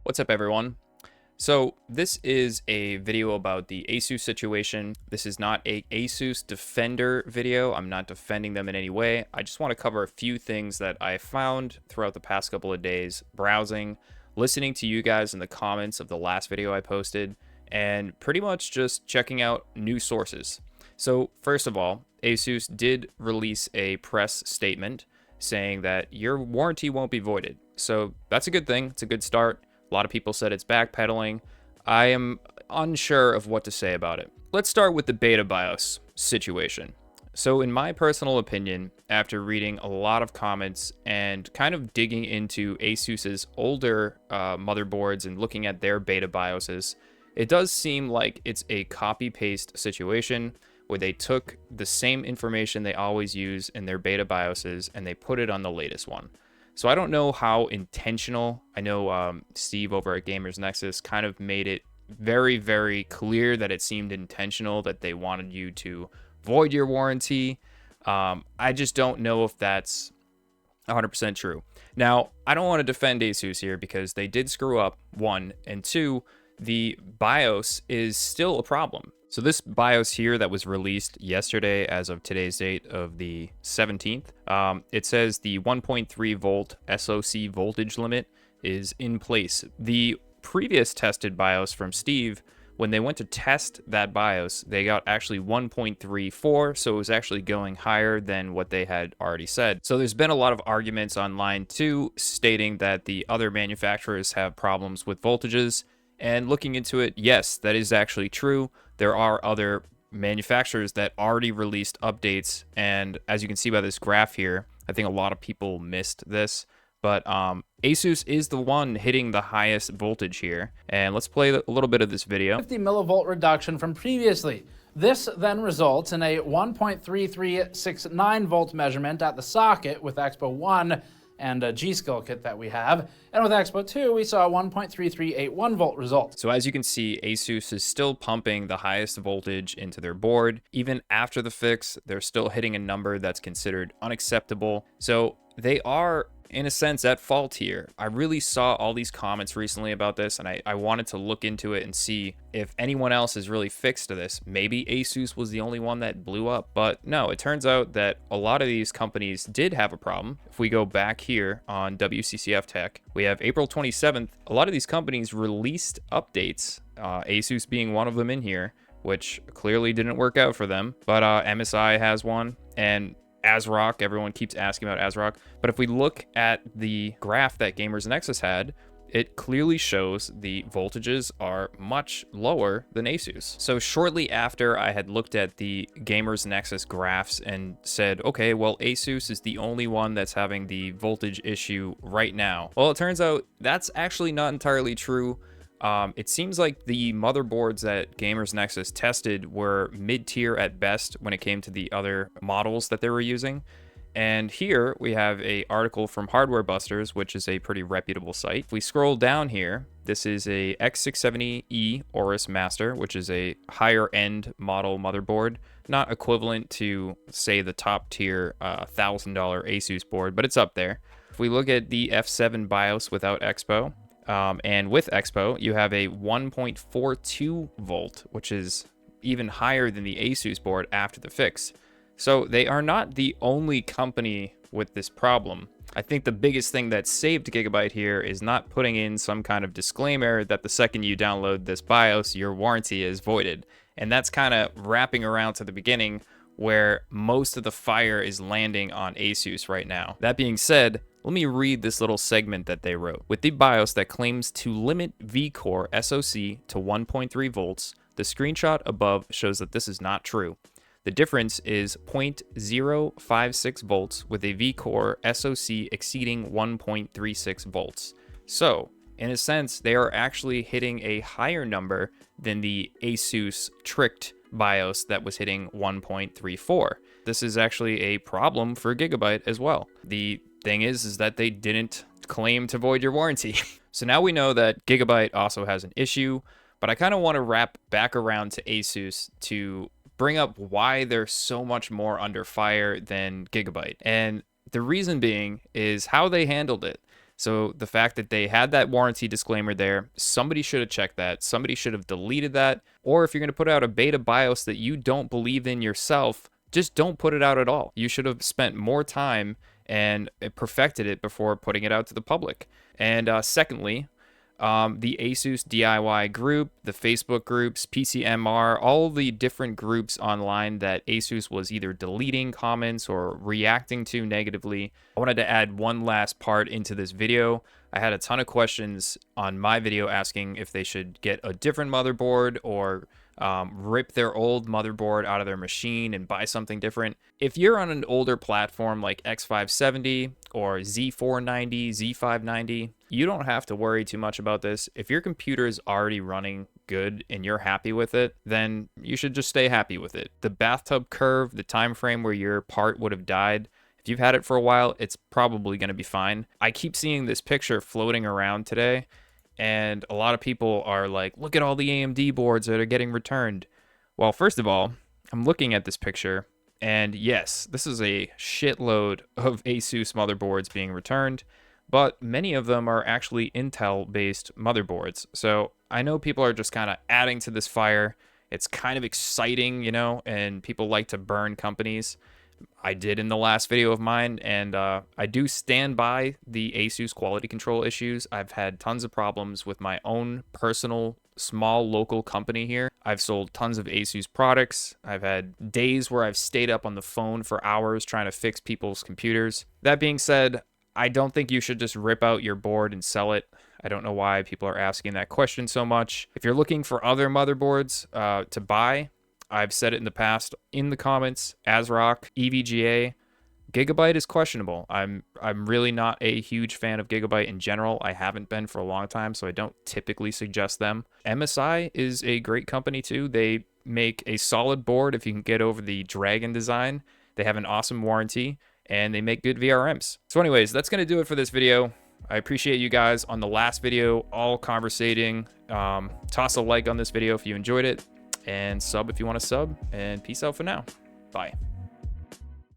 What's up, everyone? So this is a video about the Asus situation. This is not a Asus Defender video. I'm not defending them in any way. I just want to cover a few things that I found throughout the past couple of days browsing, listening to you guys in the comments of the last video I posted, and pretty much just checking out new sources. So first of all, Asus did release a press statement saying that your warranty won't be voided. So that's a good thing. It's a good start. A lot of people said it's backpedaling. I am unsure of what to say about it. Let's start with the beta BIOS situation. So in my personal opinion, after reading a lot of comments and kind of digging into Asus's older motherboards and looking at their beta BIOSes, it does seem like it's a copy-paste situation where they took the same information they always use in their beta BIOSes and they put it on the latest one. So I don't know how intentional. I know Steve over at Gamers Nexus kind of made it very, very clear that it seemed intentional that they wanted you to void your warranty. I just don't know if that's 100% true. Now, I don't want to defend Asus here because they did screw up, one, and two, the BIOS is still a problem. So this BIOS here that was released yesterday as of today's date of the 17th, it says the 1.3 volt SoC voltage limit is in place. The previous tested BIOS from Steve, when they went to test that BIOS, they got actually 1.34, so it was actually going higher than what they had already said. So there's been a lot of arguments online too, stating that the other manufacturers have problems with voltages. And looking into it, yes, that is actually true. There are other manufacturers that already released updates. And as you can see by this graph here, I think a lot of people missed this. But Asus is the one hitting the highest voltage here. And let's play a little bit of this video. 50 millivolt reduction from previously. This then results in a 1.3369 volt measurement at the socket with Expo 1 and a G-Skill kit that we have. And with Expo 2, we saw a 1.3381 volt result. So as you can see, Asus is still pumping the highest voltage into their board. Even after the fix, they're still hitting a number that's considered unacceptable. So they are, in a sense, at fault here. I really saw all these comments recently about this, and I wanted to look into it and see if anyone else is really fixed to this. Maybe Asus was the only one that blew up, but no, it turns out that a lot of these companies did have a problem. If we go back here on WCCF Tech, we have April 27th. A lot of these companies released updates, Asus being one of them in here, which clearly didn't work out for them, but MSI has one, and ASRock, everyone keeps asking about ASRock, but if we look at the graph that Gamers Nexus had, it clearly shows the voltages are much lower than Asus. So shortly after I had looked at the Gamers Nexus graphs and said, okay, well, Asus is the only one that's having the voltage issue right now. Well, it turns out that's actually not entirely true. It seems like the motherboards that Gamers Nexus tested were mid-tier at best when it came to the other models that they were using. And here we have an article from Hardware Busters, which is a pretty reputable site. If we scroll down here, this is a X670E Aorus Master, which is a higher end model motherboard, not equivalent to, say, the top tier $1,000 Asus board, but it's up there. If we look at the F7 BIOS without Expo, and with Expo, you have a 1.42 volt, which is even higher than the Asus board after the fix. So they are not the only company with this problem. I think the biggest thing that saved Gigabyte here is not putting in some kind of disclaimer that the second you download this BIOS, your warranty is voided. And that's kind of wrapping around to the beginning where most of the fire is landing on Asus right now. That being said, let me read this little segment that they wrote. With the BIOS that claims to limit V-Core SoC to 1.3 volts, the screenshot above shows that this is not true. The difference is 0.056 volts with a V-Core SoC exceeding 1.36 volts. So, in a sense, they are actually hitting a higher number than the Asus tricked BIOS that was hitting 1.34. This is actually a problem for Gigabyte as well. The thing is that they didn't claim to void your warranty. So now we know that Gigabyte also has an issue, but I kind of want to wrap back around to Asus to bring up why they're so much more under fire than Gigabyte. And the reason being is how they handled it. So the fact that they had that warranty disclaimer there, somebody should have checked that. Somebody should have deleted that. Or if you're going to put out a beta BIOS that you don't believe in yourself, just don't put it out at all. You should have spent more time and perfected it before putting it out to the public. And secondly, the Asus DIY group, the Facebook groups, PCMR, all the different groups online that Asus was either deleting comments or reacting to negatively. I wanted to add one last part into this video. I had a ton of questions on my video asking if they should get a different motherboard or rip their old motherboard out of their machine and buy something different. If you're on an older platform like X570 or Z490, Z590, you don't have to worry too much about this. If your computer is already running good and you're happy with it, then you should just stay happy with it. The bathtub curve, the time frame where your part would have died, if you've had it for a while, it's probably going to be fine. I keep seeing this picture floating around today, and a lot of people are like, look at all the AMD boards that are getting returned. Well, first of all, I'm looking at this picture, and yes, this is a shitload of Asus motherboards being returned, but many of them are actually Intel-based motherboards. So I know people are just kind of adding to this fire. It's kind of exciting, you know, and people like to burn companies. I did in the last video of mine, and I do stand by the Asus quality control issues. I've had tons of problems with my own personal small local company here. I've sold tons of Asus products. I've had days where I've stayed up on the phone for hours trying to fix people's computers. That being said, I don't think you should just rip out your board and sell it. I don't know why people are asking that question so much. If you're looking for other motherboards to buy, I've said it in the past in the comments, ASRock, EVGA, Gigabyte is questionable. I'm really not a huge fan of Gigabyte in general. I haven't been for a long time, so I don't typically suggest them. MSI is a great company too. They make a solid board if you can get over the Dragon design. They have an awesome warranty, and they make good VRMs. So anyways, that's going to do it for this video. I appreciate you guys on the last video, all conversating. Toss a like on this video if you enjoyed it, and sub if you want to sub, and peace out for now. Bye.